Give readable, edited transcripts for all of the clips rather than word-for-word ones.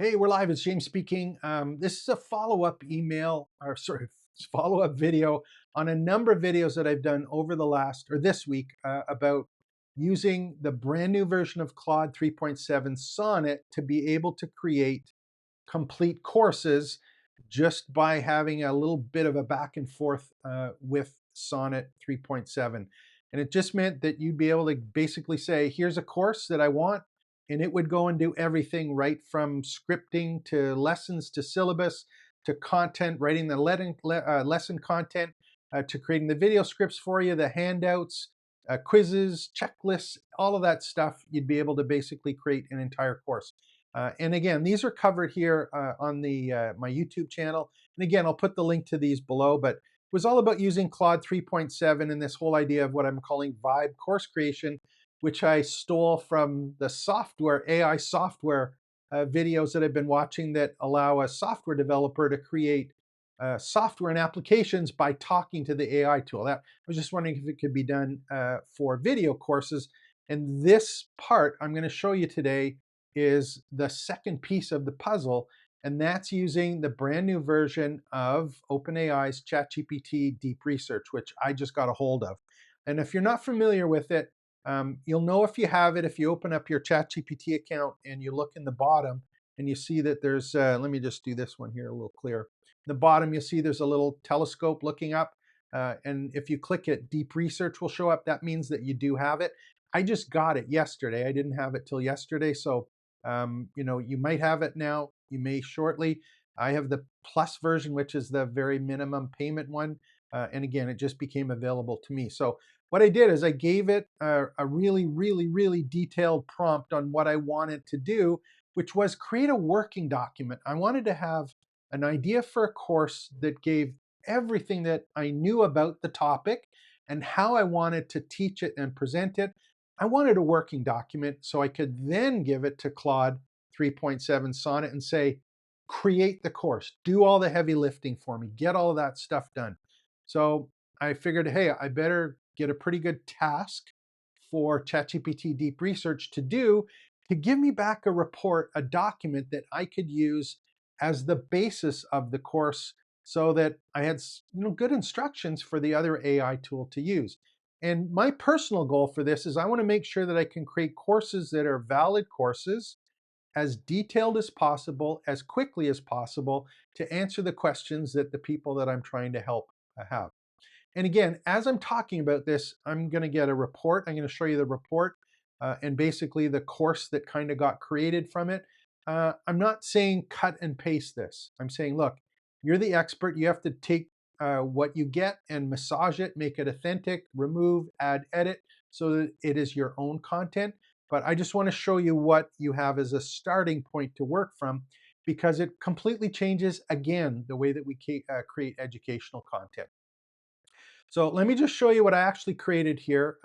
Hey, we're live. It's James speaking. This is a follow-up email, or sorry, follow-up video on a number of videos that I've done over the last, or this week, about using the brand new version of Claude 3.7 Sonnet to be able to create complete courses just by having a little bit of a back and forth with Sonnet 3.7. And it just meant that you'd be able to basically say, here's a course that I want, and it would go and do everything right from scripting to lessons to syllabus to content, writing the lesson content, to creating the video scripts for you, the handouts, quizzes, checklists, all of that stuff. You'd be able to basically create an entire course. And again, these are covered here on the my YouTube channel. And again, I'll put the link to these below, but it was all about using Claude 3.7 and this whole idea of what I'm calling vibe course creation, which I stole from the software, AI software videos that I've been watching that allow a software developer to create software and applications by talking to the AI tool. That I was just wondering if it could be done for video courses. And this part I'm going to show you today is the second piece of the puzzle, and that's using the brand new version of OpenAI's ChatGPT DeepResearch, which I just got a hold of. And if you're not familiar with it, you'll know if you have it if you open up your ChatGPT account and you look in the bottom and you see that there's, let me just do this one here a little clearer. In the bottom, you'll see there's a little telescope looking up. And if you click it, Deep Research will show up. That means that you do have it. I just got it yesterday. I didn't have it till yesterday. So, you might have it now. You may shortly. I have the plus version, which is the very minimum payment one. And again, it just became available to me. So what I did is I gave it a really, really, really detailed prompt on what I wanted to do, which was create a working document. I wanted to have an idea for a course that gave everything that I knew about the topic and how I wanted to teach it and present it. I wanted a working document so I could then give it to Claude 3.7 Sonnet and say, create the course, do all the heavy lifting for me, get all of that stuff done. So I figured, hey, I better get a pretty good task for ChatGPT Deep Research to do to give me back a report, a document that I could use as the basis of the course so that I had good instructions for the other AI tool to use. And my personal goal for this is I want to make sure that I can create courses that are valid courses, as detailed as possible, as quickly as possible, to answer the questions that the people that I'm trying to help have. And again, as I'm talking about this, I'm going to get a report. I'm going to show you the report and basically the course that kind of got created from it. I'm not saying cut and paste this. I'm saying, look, you're the expert. You have to take what you get and massage it, make it authentic, remove, add, edit, so that it is your own content. But I just want to show you what you have as a starting point to work from, because it completely changes, again, the way that we create educational content. So let me just show you what I actually created here.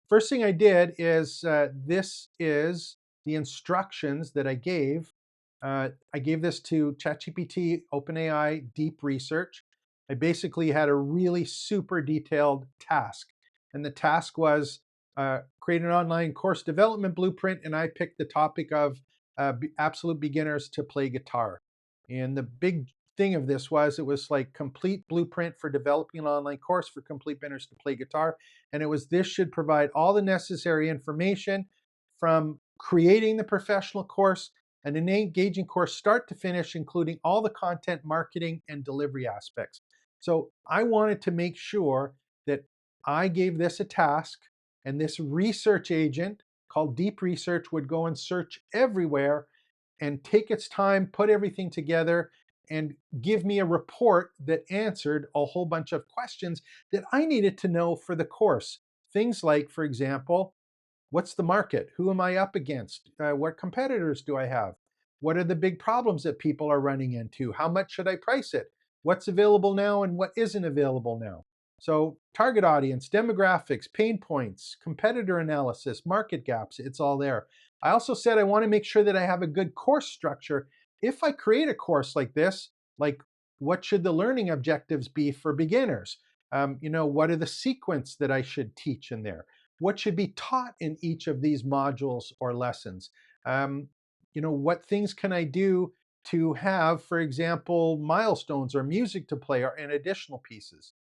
First thing I did is, this is the instructions that I gave. I gave this to ChatGPT, OpenAI Deep Research. I basically had a really super detailed task. And the task was create an online course development blueprint. And I picked the topic of absolute beginners to play guitar. And the big thing of this was it was like complete blueprint for developing an online course for complete beginners to play guitar. And it was, this should provide all the necessary information from creating the professional course and an engaging course start to finish, including all the content, marketing, and delivery aspects. So I wanted to make sure that I gave this a task, and this research agent called Deep Research would go and search everywhere and take its time, put everything together, and give me a report that answered a whole bunch of questions that I needed to know for the course. Things like, for example, what's the market? Who am I up against? What competitors do I have? What are the big problems that people are running into? How much should I price it? What's available now and what isn't available now? So target audience, demographics, pain points, competitor analysis, market gaps, it's all there. I also said I want to make sure that I have a good course structure. If I create a course like this, like, what should the learning objectives be for beginners? What are the sequence that I should teach in there? What should be taught in each of these modules or lessons? what things can I do to have, for example, milestones or music to play or and additional pieces.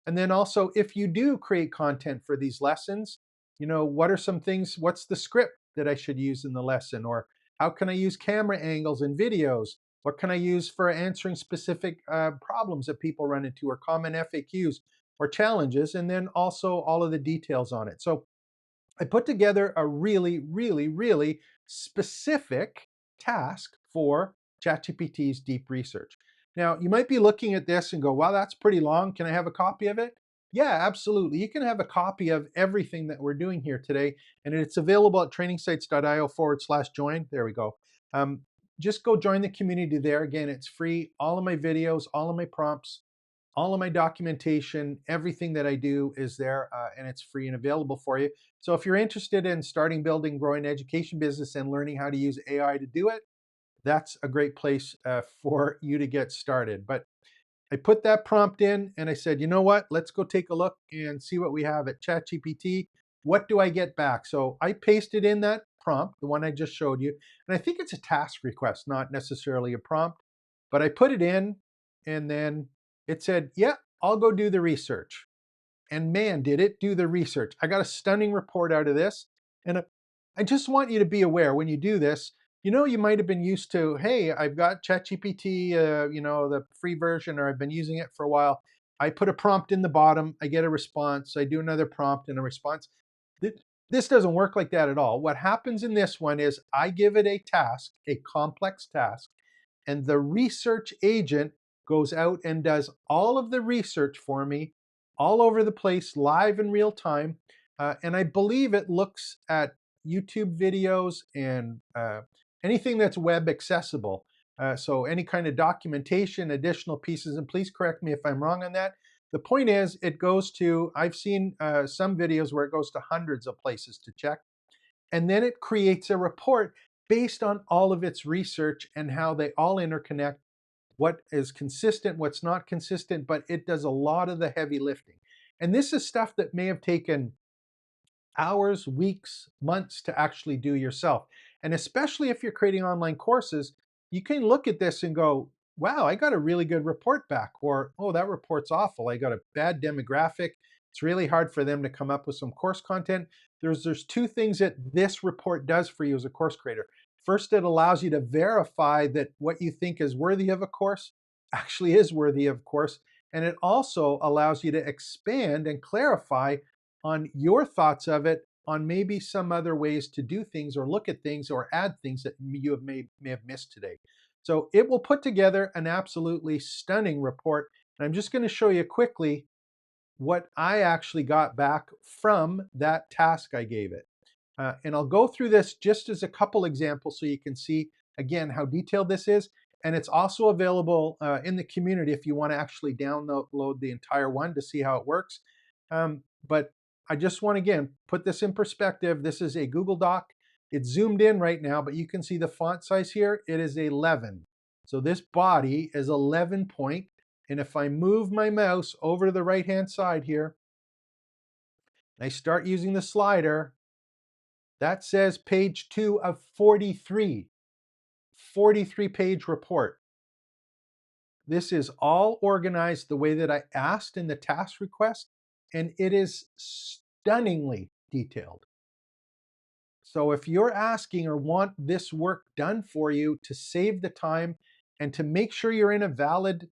And then also, if you do create content for these lessons, what are some things, what's the script that I should use in the lesson? Or how can I use camera angles in videos? What can I use for answering specific problems that people run into or common FAQs or challenges? And then also all of the details on it. So I put together a really, really, really specific task for ChatGPT's deep research. Now, you might be looking at this and go, wow, that's pretty long. Can I have a copy of it? Yeah, absolutely. You can have a copy of everything that we're doing here today, and it's available at trainingsites.io/join. There we go. Um, just go join the community there. Again, it's free. All of my videos, all of my prompts, all of my documentation, everything that I do is there, and it's free and available for you. So if you're interested in starting, building, growing an education business and learning how to use AI to do it, that's a great place for you to get started. But I put that prompt in and I said, you know what? Let's go take a look and see what we have at ChatGPT. What do I get back? So I pasted in that prompt, the one I just showed you. And I think it's a task request, not necessarily a prompt. But I put it in and then it said, yeah, I'll go do the research. And man, did it do the research. I got a stunning report out of this. And I just want you to be aware when you do this, you might have been used to, hey, I've got ChatGPT, the free version, or I've been using it for a while. I put a prompt in the bottom, I get a response, I do another prompt and a response. This doesn't work like that at all. What happens in this one is I give it a task, a complex task, and the research agent goes out and does all of the research for me all over the place, live in real time. And I believe it looks at YouTube videos and anything that's web accessible. So any kind of documentation, additional pieces, and please correct me if I'm wrong on that. The point is, it goes to, I've seen some videos where it goes to hundreds of places to check. And then it creates a report based on all of its research and how they all interconnect, what is consistent, what's not consistent, but it does a lot of the heavy lifting. And this is stuff that may have taken hours, weeks, months to actually do yourself. And especially if you're creating online courses, you can look at this and go, wow, I got a really good report back. Or, oh, that report's awful. I got a bad demographic. It's really hard for them to come up with some course content. There's two things that this report does for you as a course creator. First, it allows you to verify that what you think is worthy of a course actually is worthy of course. And it also allows you to expand and clarify on your thoughts of it, on maybe some other ways to do things or look at things or add things that you may have missed today. So it will put together an absolutely stunning report. And I'm just going to show you quickly what I actually got back from that task I gave it. And I'll go through this just as a couple examples so you can see, again, how detailed this is. And it's also available in the community if you want to actually download the entire one to see how it works. But I just want to, again, put this in perspective. This is a Google Doc. It's zoomed in right now, but you can see the font size here. It is 11. So this body is 11 point. And if I move my mouse over to the right-hand side here, and I start using the slider, that says page 2 of 43, 43-page report. This is all organized the way that I asked in the task request, and it is stunningly detailed. So if you're asking or want this work done for you to save the time and to make sure you're in a valid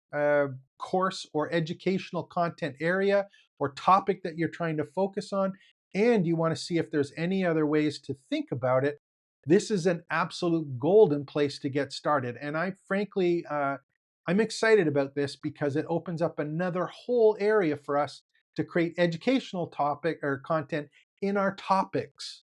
course or educational content area or topic that you're trying to focus on, and you want to see if there's any other ways to think about it, this is an absolute golden place to get started. And I frankly, I'm excited about this because it opens up another whole area for us to create educational topic or content in our topics.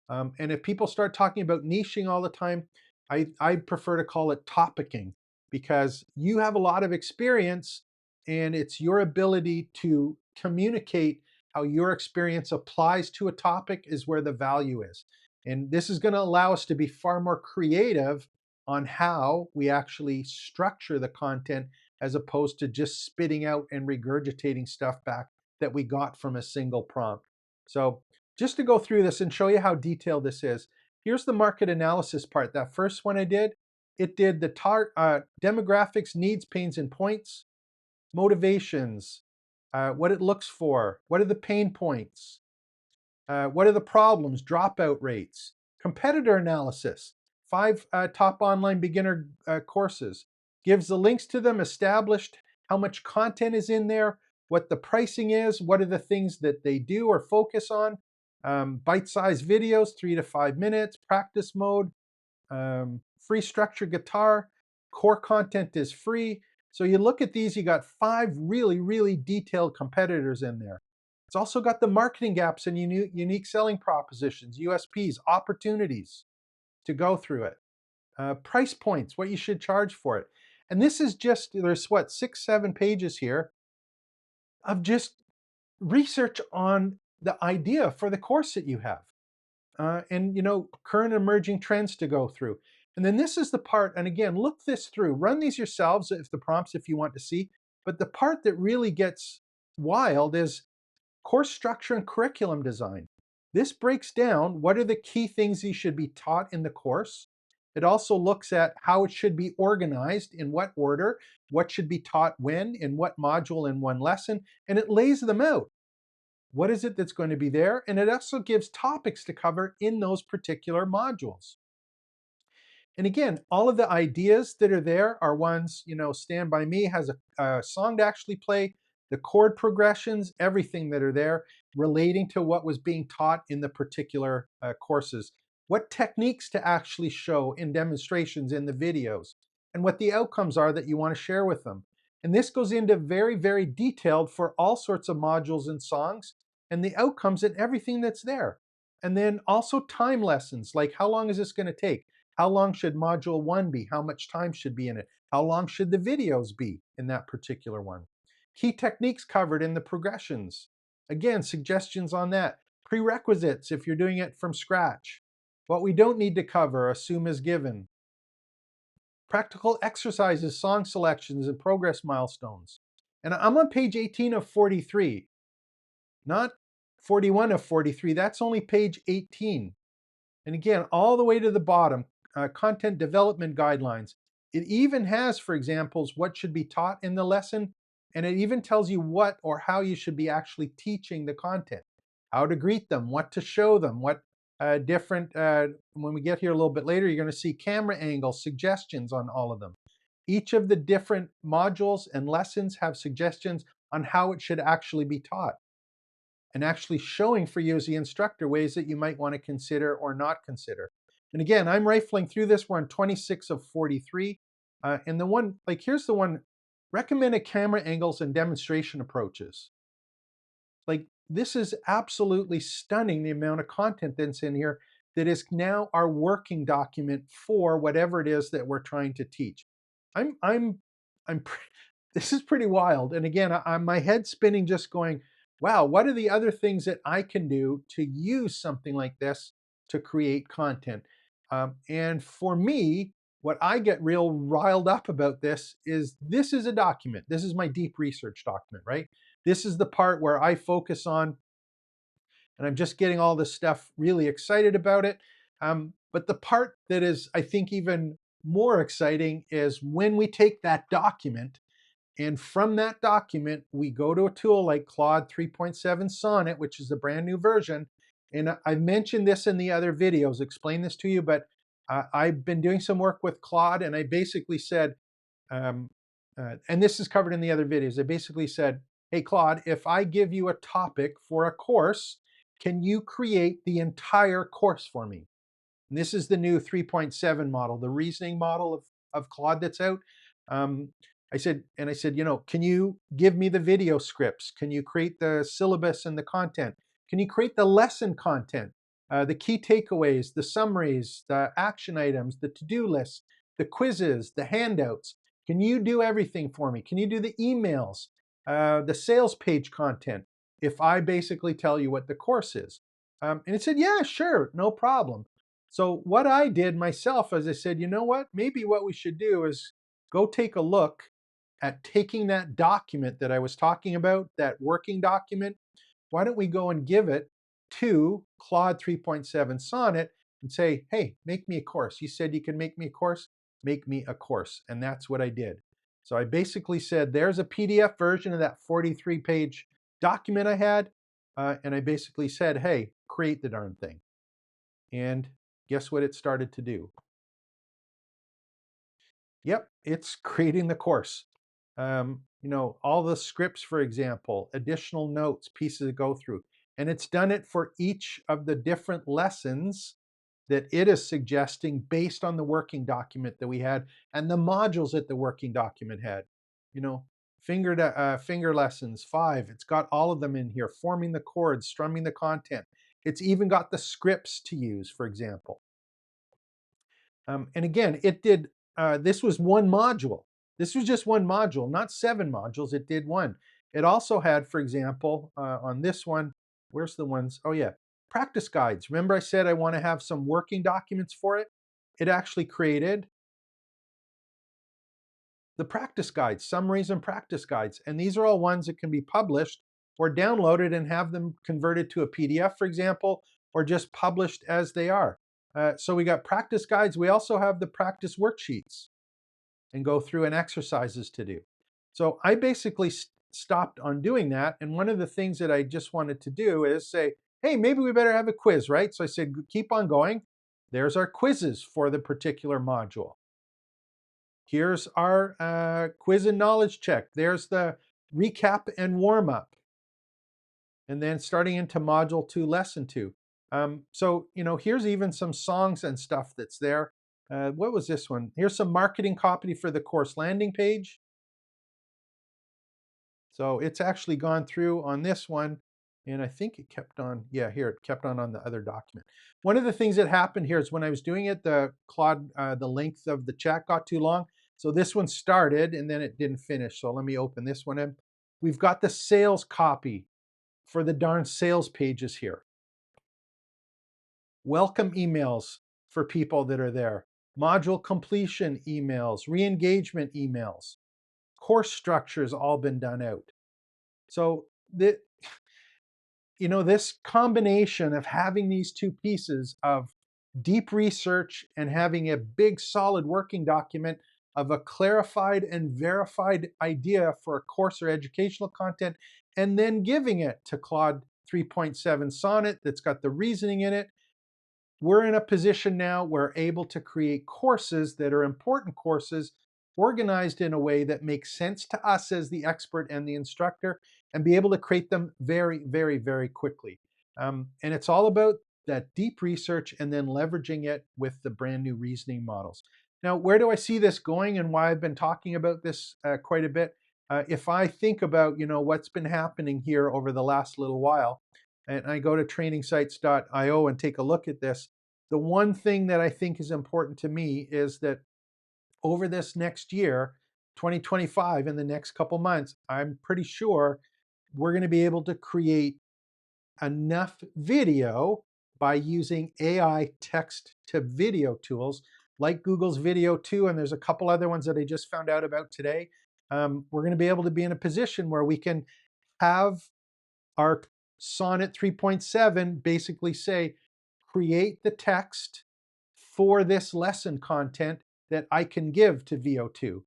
And if people start talking about niching all the time, I prefer to call it topicking because you have a lot of experience and it's your ability to communicate how your experience applies to a topic is where the value is. And this is going to allow us to be far more creative on how we actually structure the content as opposed to just spitting out and regurgitating stuff back that we got from a single prompt. So just to go through this and show you how detailed this is. Here's the market analysis part. That first one I did, it did the demographics, needs, pains, and points, motivations, what it looks for, what are the pain points, what are the problems, dropout rates, competitor analysis, 5 top online beginner courses, gives the links to them, established how much content is in there, what the pricing is, what are the things that they do or focus on, bite-sized videos, 3 to 5 minutes, practice mode, free structured guitar, core content is free. So you look at these, you got 5 really, really detailed competitors in there. It's also got the marketing gaps and unique selling propositions, USPs, opportunities to go through it. Price points, what you should charge for it. And this is just, there's what, 6, 7 pages here of just research on the idea for the course that you have. And current emerging trends to go through. And then this is the part, and again, look this through. Run these yourselves if the prompts if you want to see. But the part that really gets wild is course structure and curriculum design. This breaks down what are the key things you should be taught in the course. It also looks at how it should be organized, in what order, what should be taught when, in what module in one lesson, and it lays them out. What is it that's going to be there? And it also gives topics to cover in those particular modules. And again, all of the ideas that are there are ones, Stand By Me has a song to actually play, the chord progressions, everything that are there relating to what was being taught in the particular courses. What techniques to actually show in demonstrations in the videos, and what the outcomes are that you want to share with them. And this goes into very, very detailed for all sorts of modules and songs and the outcomes and everything that's there. And then also time lessons, like how long is this going to take? How long should module 1 be? How much time should be in it? How long should the videos be in that particular one? Key techniques covered in the progressions. Again, suggestions on that. Prerequisites if you're doing it from scratch. What we don't need to cover, assume is given. Practical exercises, song selections, and progress milestones. And I'm on page 18 of 43, not 41 of 43. That's only page 18. And again, all the way to the bottom, content development guidelines. It even has, for examples, what should be taught in the lesson, and it even tells you what or how you should be actually teaching the content, how to greet them, what to show them, what when we get here a little bit later, you're going to see camera angles, suggestions on all of them. Each of the different modules and lessons have suggestions on how it should actually be taught, and actually showing for you as the instructor ways that you might want to consider or not consider. And again, I'm rifling through this. We're on 26 of 43. And the one, here's the one, recommended camera angles and demonstration approaches. This is absolutely stunning, the amount of content that's in here that is now our working document for whatever it is that we're trying to teach. This is pretty wild. And again, my head's spinning just going, wow, what are the other things that I can do to use something like this to create content? And for me, what I get real riled up about this is a document. This is my deep research document, right? This is the part where I focus on, and I'm just getting all this stuff really excited about it. But the part that is, I think, even more exciting is when we take that document, and from that document, we go to a tool like Claude 3.7 Sonnet, which is a brand new version. And I've mentioned this in the other videos, explain this to you, but I've been doing some work with Claude, and I basically said, and this is covered in the other videos, I basically said, hey, Claude, if I give you a topic for a course, can you create the entire course for me? And this is the new 3.7 model, the reasoning model of Claude that's out. I said, can you give me the video scripts? Can you create the syllabus and the content? Can you create the lesson content, the key takeaways, the summaries, the action items, the to-do lists, the quizzes, the handouts? Can you do everything for me? Can you do the emails, the sales page content, if I basically tell you what the course is? And it said, yeah, sure, no problem. So what I did myself is I said, you know what? Maybe what we should do is go take a look at taking that document that I was talking about, that working document. Why don't we go and give it to Claude 3.7 Sonnet? and say, hey, make me a course. You said you can make me a course, make me a course. And that's what I did. So I basically said, there's a PDF version of that 43-page document I had. And I basically said, hey, create the darn thing. And guess what it started to do? Yep, it's creating the course. All the scripts, for example, additional notes, pieces to go through. And it's done it for each of the different lessons that it is suggesting based on the working document that we had and the modules that the working document had. You know, finger lessons 5. It's got all of them in here, forming the chords, strumming the content. It's even got the scripts to use, for example. And again, it did, this was one module. This was just one module, not 7 modules. It did one. It also had, for example, on this one, where's the ones? Oh yeah, practice guides. Remember I said I want to have some working documents for it? It actually created the practice guides, summaries and practice guides. And these are all ones that can be published or downloaded and have them converted to a PDF, for example, or just published as they are. So we got practice guides. We also have the practice worksheets and go through and exercises to do. So I basically stopped on doing that. And one of the things that I just wanted to do is say, hey, maybe we better have a quiz, right? So I said, keep on going. There's our quizzes for the particular module. Here's our quiz and knowledge check. There's the recap and warm up. And then starting into module 2, lesson 2. So, here's even some songs and stuff that's there. What was this one? Here's some marketing copy for the course landing page. So it's actually gone through on this one. And I think it kept on, yeah, here, it kept on the other document. One of the things that happened here is when I was doing it, the length of the chat got too long. So this one started and then it didn't finish. So let me open this one in. We've got the sales copy for the darn sales pages here. Welcome emails for people that are there. Module completion emails, re-engagement emails. Course structure's all been done out. So this combination of having these two pieces of deep research and having a big solid working document of a clarified and verified idea for a course or educational content, and then giving it to Claude 3.7 Sonnet that's got the reasoning in it, we're in a position now where we're able to create courses that are important courses organized in a way that makes sense to us as the expert and the instructor, and be able to create them very, very, very quickly. And it's all about that deep research and then leveraging it with the brand new reasoning models. Now, where do I see this going and why I've been talking about this quite a bit? If I think about what's been happening here over the last little while, and I go to trainingsites.io and take a look at this, the one thing that I think is important to me is that over this next year, 2025, in the next couple months, I'm pretty sure we're going to be able to create enough video by using AI text to video tools like Google's Video 2, and there's a couple other ones that I just found out about today. We're going to be able to be in a position where we can have our Sonnet 3.7 basically say, create the text for this lesson content that I can give to VO2.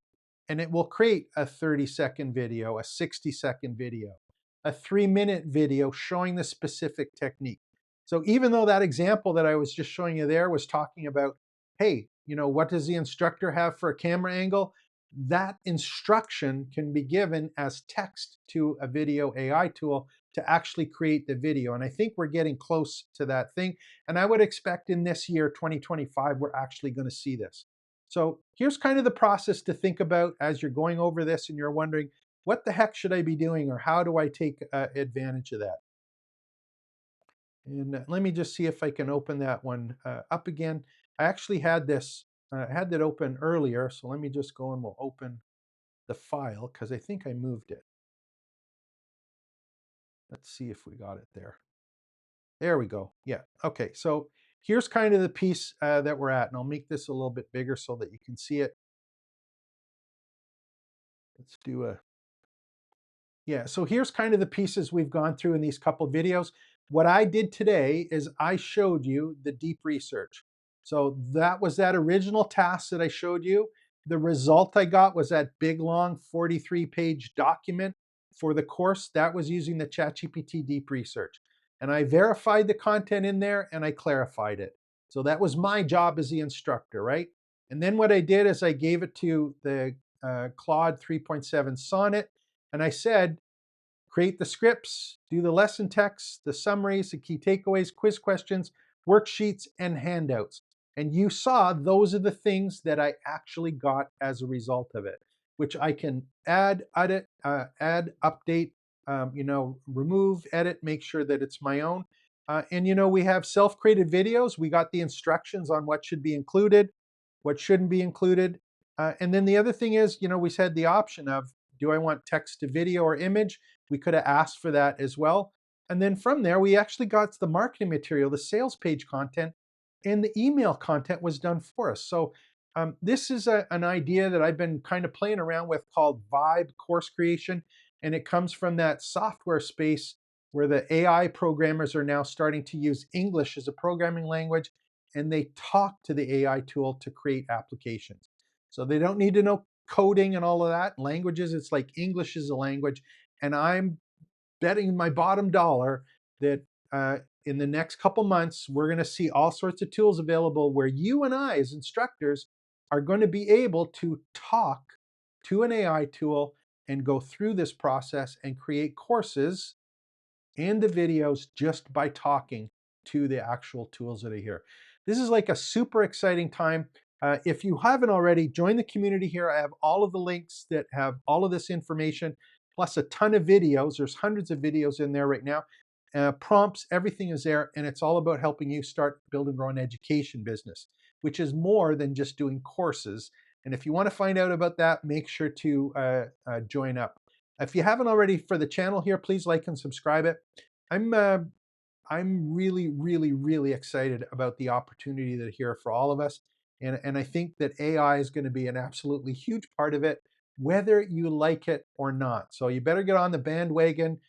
And it will create a 30-second video, a 60-second video, a 3-minute video showing the specific technique. So even though that example that I was just showing you there was talking about, hey, what does the instructor have for a camera angle? That instruction can be given as text to a video AI tool to actually create the video. And I think we're getting close to that thing. And I would expect in this year, 2025, we're actually going to see this. So here's kind of the process to think about as you're going over this and you're wondering, what the heck should I be doing, or how do I take advantage of that? And let me just see if I can open that one up again. I actually had this, had that open earlier. So let me just go and we'll open the file because I think I moved it. Let's see if we got it there. There we go. Yeah. Okay. So here's kind of the piece that we're at. And I'll make this a little bit bigger so that you can see it. Let's do a, yeah. So here's kind of the pieces we've gone through in these couple videos. What I did today is I showed you the deep research. So that was that original task that I showed you. The result I got was that big, long 43-page document for the course. That was using the ChatGPT Deep Research. And I verified the content in there and I clarified it. So that was my job as the instructor, right? And then what I did is I gave it to the Claude 3.7 Sonnet, and I said, create the scripts, do the lesson texts, the summaries, the key takeaways, quiz questions, worksheets, and handouts. And you saw those are the things that I actually got as a result of it, which I can add, edit, update, remove, edit, make sure that it's my own. And we have self-created videos. We got the instructions on what should be included, what shouldn't be included. And then the other thing is, we said the option of, do I want text to video or image? We could have asked for that as well. And then from there, we actually got the marketing material, the sales page content, and the email content was done for us. So this is an idea that I've been kind of playing around with called Vibe Course Creation. And it comes from that software space where the AI programmers are now starting to use English as a programming language, and they talk to the AI tool to create applications. So they don't need to know coding and all of that. Languages, it's like English is a language. And I'm betting my bottom dollar that in the next couple months, we're going to see all sorts of tools available where you and I, as instructors, are going to be able to talk to an AI tool and go through this process and create courses and the videos just by talking to the actual tools that are here. This is like a super exciting time. If you haven't already, join the community here. I have all of the links that have all of this information, plus a ton of videos. There's hundreds of videos in there right now. Prompts, everything is there, and it's all about helping you start, build, and grow an education business, which is more than just doing courses. And if you want to find out about that, make sure to join up. If you haven't already for the channel here, please like and subscribe it. I'm really, really, really excited about the opportunity that are here for all of us. And I think that AI is going to be an absolutely huge part of it, whether you like it or not. So you better get on the bandwagon,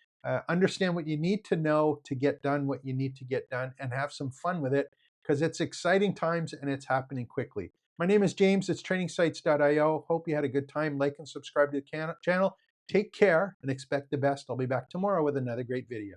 understand what you need to know to get done what you need to get done, and have some fun with it because it's exciting times and it's happening quickly. My name is James. It's trainingsites.io. Hope you had a good time. Like and subscribe to the channel. Take care and expect the best. I'll be back tomorrow with another great video.